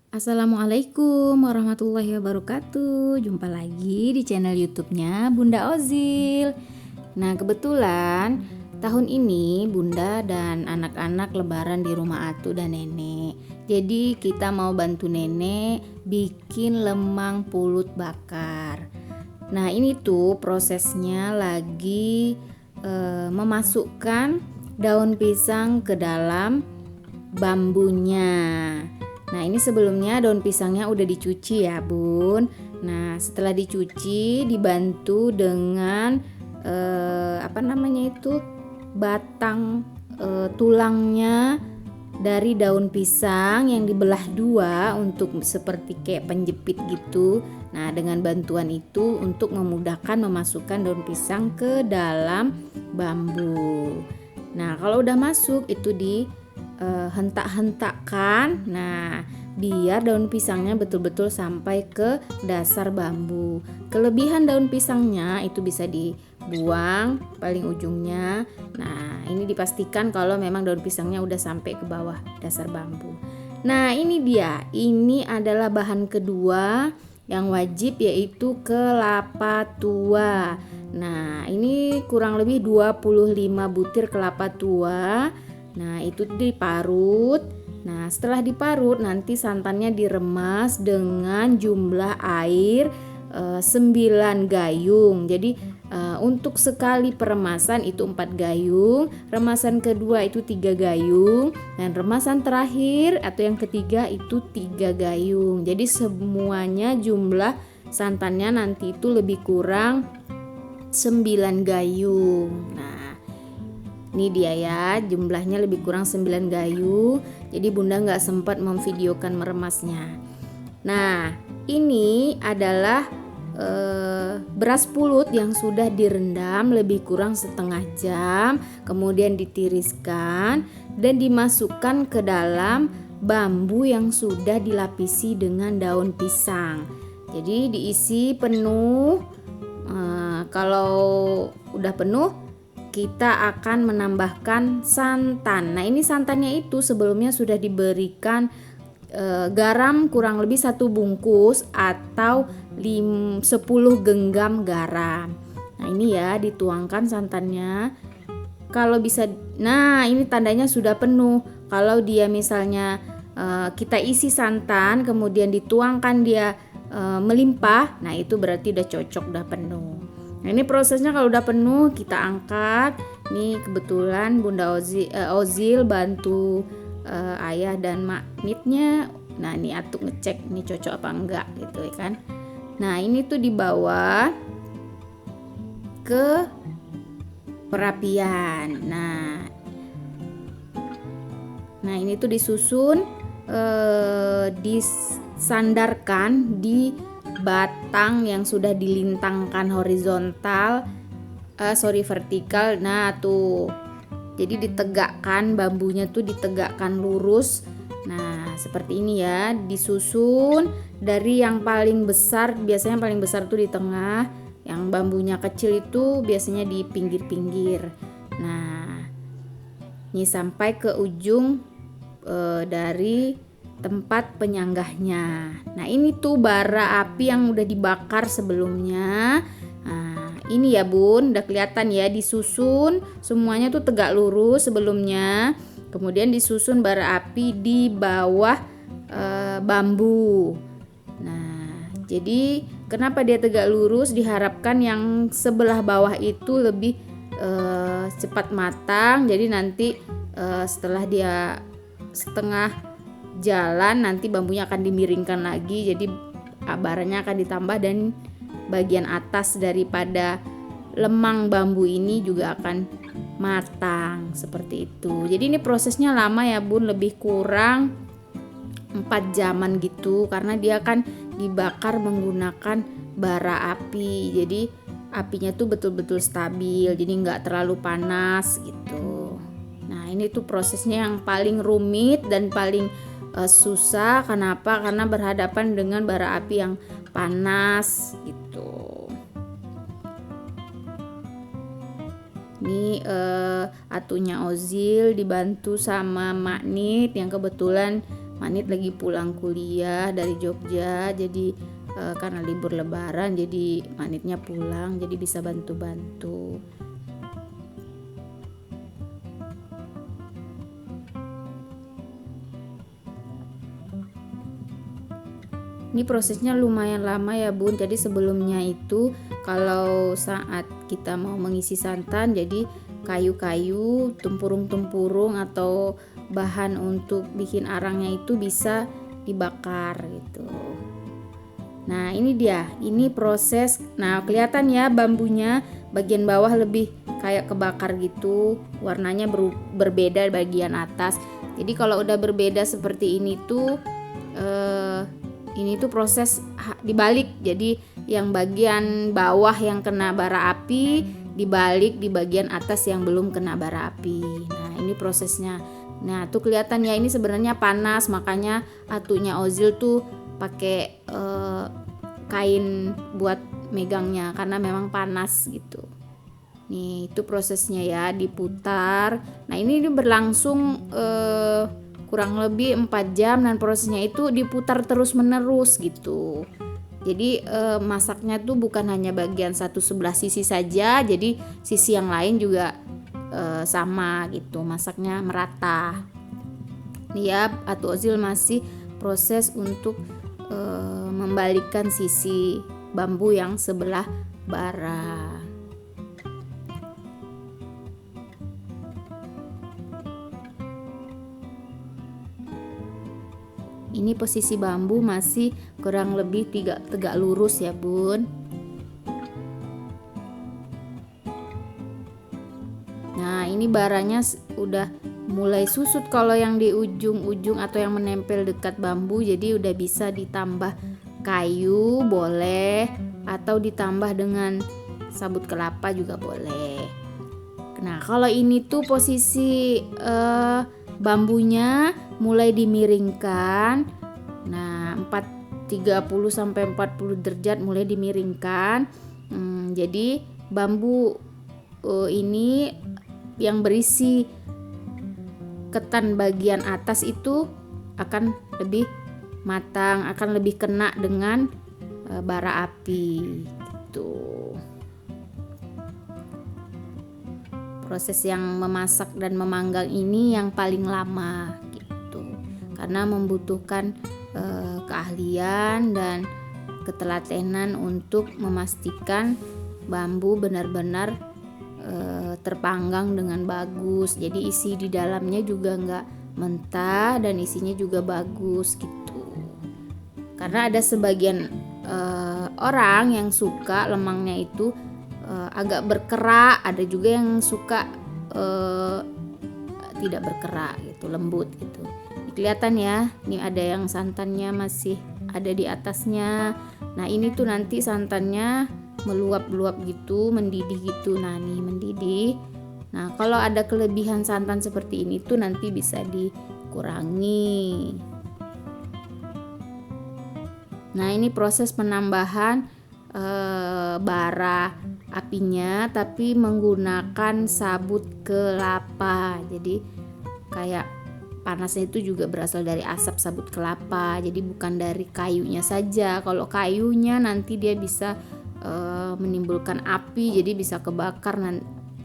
Assalamualaikum warahmatullahi wabarakatuh. Jumpa lagi di channel YouTube-nya Bunda Ozil. Nah, kebetulan tahun ini Bunda dan anak-anak lebaran di rumah atu dan nenek. Jadi kita mau bantu nenek bikin lemang pulut bakar. Nah, ini tuh prosesnya lagi memasukkan daun pisang ke dalam bambunya. Nah, ini sebelumnya daun pisangnya udah dicuci ya Bun. Nah, setelah dicuci dibantu dengan batang tulangnya dari daun pisang yang dibelah dua untuk seperti kayak penjepit gitu. Nah, dengan bantuan itu untuk memudahkan memasukkan daun pisang ke dalam bambu. Nah, kalau udah masuk itu hentak-hentakkan. Nah, biar daun pisangnya betul-betul sampai ke dasar bambu. Kelebihan daun pisangnya itu bisa dibuang paling ujungnya. Nah, ini dipastikan kalau memang daun pisangnya udah sampai ke bawah dasar bambu. Nah, ini dia. Ini adalah bahan kedua yang wajib, yaitu kelapa tua. Nah, ini kurang lebih 25 butir kelapa tua. Nah, itu diparut. Nah, setelah diparut nanti santannya diremas dengan jumlah air 9 gayung. Jadi untuk sekali peremasan itu 4 gayung, remasan kedua itu 3 gayung, dan remasan terakhir atau yang ketiga itu 3 gayung. Jadi semuanya jumlah santannya nanti itu lebih kurang 9 gayung. Nah, ini dia ya, jumlahnya lebih kurang 9 gayung. Jadi Bunda nggak sempat memvideokan meremasnya. Nah, ini adalah beras pulut yang sudah direndam lebih kurang setengah jam, kemudian ditiriskan dan dimasukkan ke dalam bambu yang sudah dilapisi dengan daun pisang. Jadi diisi penuh. Kalau udah penuh, kita akan menambahkan santan. Nah, ini santannya itu sebelumnya sudah diberikan garam kurang lebih 1 bungkus atau 10 genggam garam. Nah, ini ya dituangkan santannya. Kalau bisa, nah ini tandanya sudah penuh. Kalau dia misalnya kita isi santan kemudian dituangkan dia melimpah, nah itu berarti udah cocok, udah penuh. Nah, ini prosesnya kalau udah penuh kita angkat. Nih kebetulan Bunda Ozil bantu ayah dan maknitnya. Nah, ini atuk ngecek ini cocok apa enggak gitu ya kan. Nah, ini tuh dibawa ke perapian. Nah ini tuh disusun, disandarkan di batang yang sudah dilintangkan vertikal. Nah tuh, jadi ditegakkan, bambunya tuh ditegakkan lurus. Nah seperti ini ya, disusun dari yang paling besar. Biasanya yang paling besar tuh di tengah, yang bambunya kecil itu biasanya di pinggir-pinggir. Nah ini sampai ke ujung dari tempat penyanggahnya. Nah ini tuh bara api yang udah dibakar sebelumnya. Nah ini ya Bun, udah kelihatan ya, disusun semuanya tuh tegak lurus sebelumnya. Kemudian disusun bara api di bawah bambu. Nah jadi kenapa dia tegak lurus? Diharapkan yang sebelah bawah itu lebih cepat matang. Jadi nanti setelah dia setengah jalan nanti bambunya akan dimiringkan lagi, jadi baranya akan ditambah dan bagian atas daripada lemang bambu ini juga akan matang seperti itu. Jadi ini prosesnya lama ya Bun, lebih kurang 4 jaman gitu, karena dia akan dibakar menggunakan bara api. Jadi apinya tuh betul-betul stabil, jadi nggak terlalu panas gitu. Nah ini tuh prosesnya yang paling rumit dan paling susah. Kenapa? Karena berhadapan dengan bara api yang panas gitu. Ini atunya Ozil dibantu sama maknit yang kebetulan Manit lagi pulang kuliah dari Jogja, jadi karena libur lebaran jadi Manitnya pulang, jadi bisa bantu-bantu. Ini prosesnya lumayan lama ya Bun. Jadi sebelumnya itu kalau saat kita mau mengisi santan, jadi kayu-kayu, tempurung-tempurung atau bahan untuk bikin arangnya itu bisa dibakar gitu. Nah ini dia, ini proses. Nah kelihatan ya bambunya bagian bawah lebih kayak kebakar gitu, warnanya berbeda bagian atas. Jadi kalau udah berbeda seperti ini tuh ini tuh proses dibalik, jadi yang bagian bawah yang kena bara api dibalik di bagian atas yang belum kena bara api. Nah ini prosesnya. Nah tuh kelihatan ya, ini sebenarnya panas, makanya atunya Ozil tuh pakai kain buat megangnya karena memang panas gitu. Nih itu prosesnya ya, diputar. Nah ini berlangsung kurang lebih 4 jam dan prosesnya itu diputar terus menerus gitu. Jadi masaknya tuh bukan hanya bagian satu sebelah sisi saja, jadi sisi yang lain juga sama gitu, masaknya merata. Nih ya, Atu Ozil masih proses untuk membalikkan sisi bambu yang sebelah bara. Ini posisi bambu masih kurang lebih tegak lurus ya Bun. Nah ini baranya udah mulai susut kalau yang di ujung-ujung atau yang menempel dekat bambu, jadi udah bisa ditambah kayu boleh, atau ditambah dengan sabut kelapa juga boleh. Nah kalau ini tuh posisi bambunya mulai dimiringkan. Nah 30 sampai 40 derajat mulai dimiringkan. Jadi bambu ini yang berisi ketan bagian atas itu akan lebih matang, akan lebih kena dengan bara api gitu. Proses yang memasak dan memanggang ini yang paling lama gitu, karena membutuhkan keahlian dan ketelatenan untuk memastikan bambu benar-benar terpanggang dengan bagus. Jadi isi di dalamnya juga nggak mentah dan isinya juga bagus gitu. Karena ada sebagian orang yang suka lemangnya itu agak berkerak, ada juga yang suka tidak berkerak gitu, lembut gitu. Ini kelihatan ya, ini ada yang santannya masih ada di atasnya. Nah ini tuh nanti santannya meluap-luap gitu, mendidih gitu. Nah nih mendidih. Nah kalau ada kelebihan santan seperti ini tuh nanti bisa dikurangi. Nah ini proses penambahan bara apinya tapi menggunakan sabut kelapa. Jadi kayak panasnya itu juga berasal dari asap sabut kelapa, jadi bukan dari kayunya saja. Kalau kayunya nanti dia bisa menimbulkan api, jadi bisa kebakar.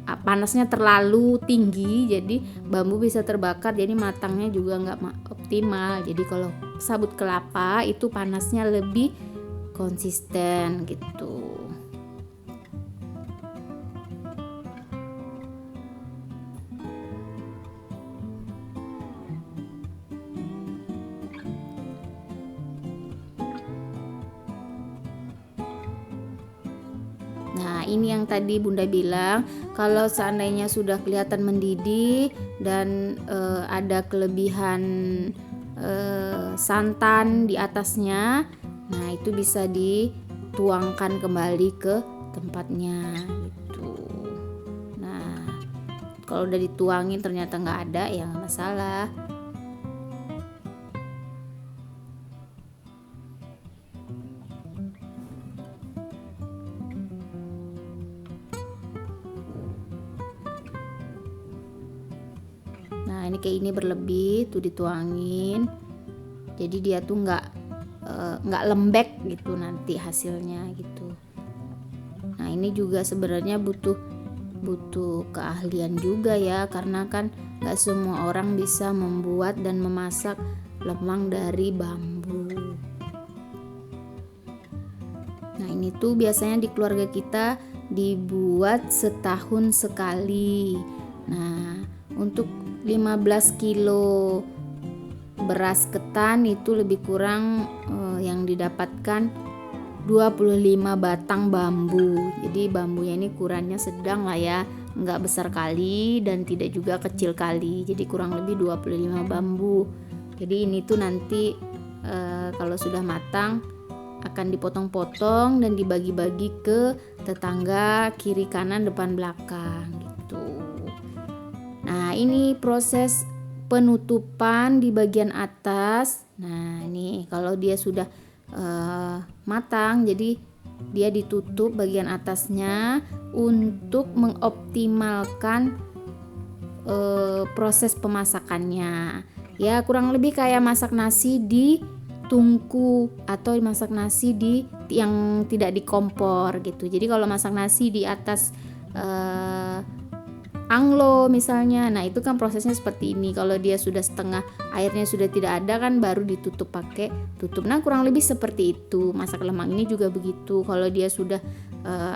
Panasnya terlalu tinggi jadi bambu bisa terbakar, jadi matangnya juga nggak optimal. Jadi kalau sabut kelapa itu panasnya lebih konsisten gitu. Nah ini yang tadi Bunda bilang, kalau seandainya sudah kelihatan mendidih dan ada kelebihan santan di atasnya, nah itu bisa dituangkan kembali ke tempatnya gitu. Nah kalau udah dituangin ternyata nggak ada, ya nggak masalah. Nah ini kayak ini berlebih tuh dituangin. Jadi dia tuh nggak lembek gitu nanti hasilnya gitu. Nah ini juga sebenarnya butuh keahlian juga ya, karena kan nggak semua orang bisa membuat dan memasak lemang dari bambu. Nah ini tuh biasanya di keluarga kita dibuat setahun sekali. Nah untuk 15 kilo beras ketan itu lebih kurang yang didapatkan 25 batang bambu. Jadi bambunya ini ukurannya sedang lah ya, nggak besar kali dan tidak juga kecil kali. Jadi kurang lebih 25 bambu. Jadi ini tuh nanti kalau sudah matang akan dipotong-potong dan dibagi-bagi ke tetangga kiri kanan depan belakang gitu. Nah ini proses penutupan di bagian atas. Nah ini kalau dia sudah matang, jadi dia ditutup bagian atasnya untuk mengoptimalkan proses pemasakannya. Ya kurang lebih kayak masak nasi di tungku atau masak nasi di yang tidak di kompor gitu. Jadi kalau masak nasi di atas anglo misalnya, nah itu kan prosesnya seperti ini. Kalau dia sudah setengah airnya sudah tidak ada kan baru ditutup pakai tutup. Nah kurang lebih seperti itu. Masak lemang ini juga begitu. Kalau dia sudah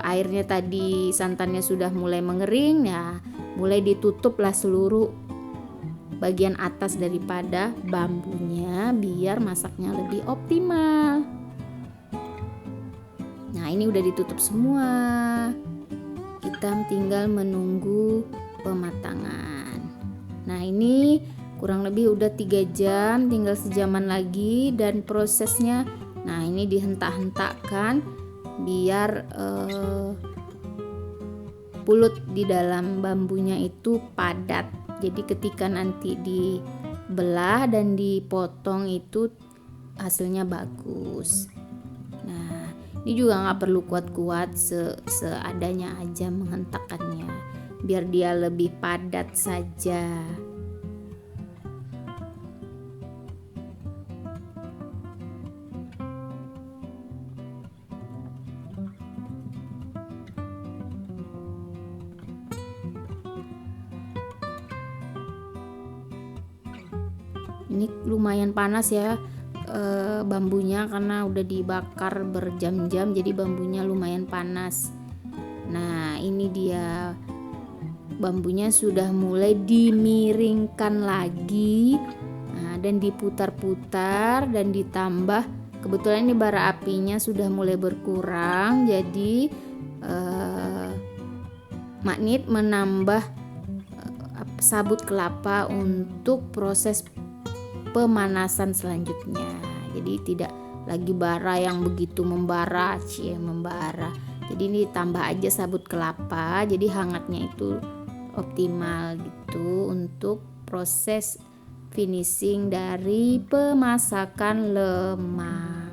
airnya tadi santannya sudah mulai mengering, ya mulai ditutuplah seluruh bagian atas daripada bambunya biar masaknya lebih optimal. Nah ini udah ditutup semua. Kita tinggal menunggu pematangan. Nah ini kurang lebih udah 3 jam, tinggal sejaman lagi dan prosesnya. Nah ini dihentak-hentakkan biar pulut di dalam bambunya itu padat. Jadi ketika nanti dibelah dan dipotong itu hasilnya bagus. Nah ini juga nggak perlu kuat-kuat, seadanya aja menghentakkannya biar dia lebih padat saja. Ini lumayan panas ya bambunya karena udah dibakar berjam-jam, jadi bambunya lumayan panas. Nah ini dia bambunya sudah mulai dimiringkan lagi, nah, dan diputar-putar dan ditambah. Kebetulan ini bara apinya sudah mulai berkurang, jadi Maknit menambah sabut kelapa untuk proses pemanasan selanjutnya. Jadi tidak lagi bara yang begitu membara. Jadi ini tambah aja sabut kelapa, jadi hangatnya itu optimal gitu untuk proses finishing dari pemasakan lemang.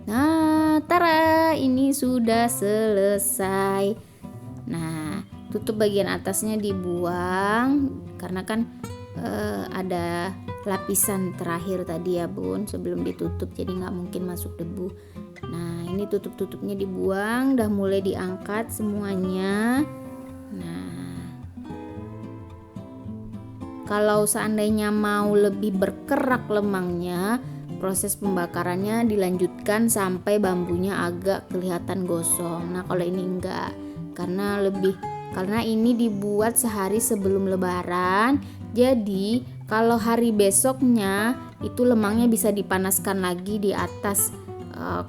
Nah, tara, ini sudah selesai. Nah, tutup bagian atasnya dibuang karena kan ada lapisan terakhir tadi ya bun sebelum ditutup, jadi nggak mungkin masuk debu. Nah ini tutupnya dibuang, udah mulai diangkat semuanya. Nah kalau seandainya mau lebih berkerak lemangnya, proses pembakarannya dilanjutkan sampai bambunya agak kelihatan gosong. Nah kalau ini enggak, karena ini dibuat sehari sebelum lebaran. Jadi kalau hari besoknya itu lemangnya bisa dipanaskan lagi di atas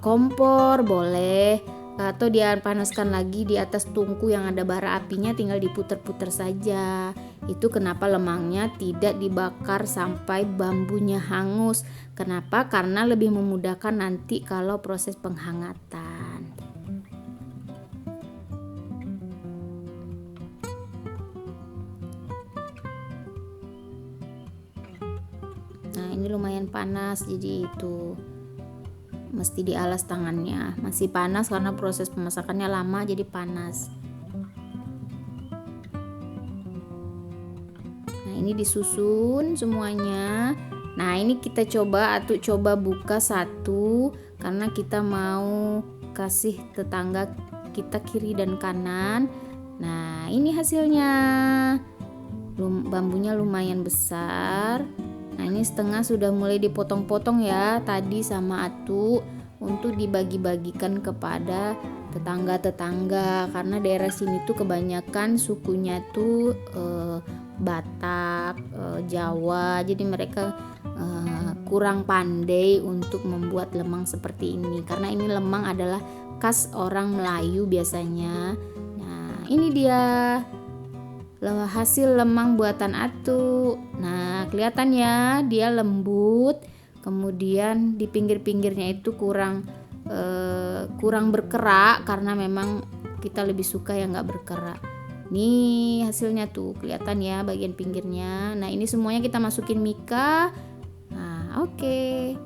kompor boleh, atau dia panaskan lagi di atas tungku yang ada bara apinya, tinggal diputer-puter saja. Itu kenapa lemangnya tidak dibakar sampai bambunya hangus. Kenapa? Karena lebih memudahkan nanti kalau proses penghangatan. Nah ini lumayan panas, jadi itu mesti dialas tangannya. Masih panas karena proses pemasakannya lama jadi panas. Nah, ini disusun semuanya. Nah, ini kita coba buka satu karena kita mau kasih tetangga kita kiri dan kanan. Nah, ini hasilnya. Bambunya lumayan besar. Nah, ini setengah sudah mulai dipotong-potong ya tadi sama Atu untuk dibagi-bagikan kepada tetangga-tetangga, karena daerah sini tuh kebanyakan sukunya tuh Batak, Jawa. Jadi mereka kurang pandai untuk membuat lemang seperti ini, karena ini lemang adalah khas orang Melayu biasanya. Nah, ini dia hasil lemang buatan Atu. Nah, kelihatan ya dia lembut. Kemudian di pinggir-pinggirnya itu kurang berkerak karena memang kita lebih suka yang nggak berkerak. Nih hasilnya tuh kelihatan ya bagian pinggirnya. Nah, ini semuanya kita masukin mika. Nah, oke.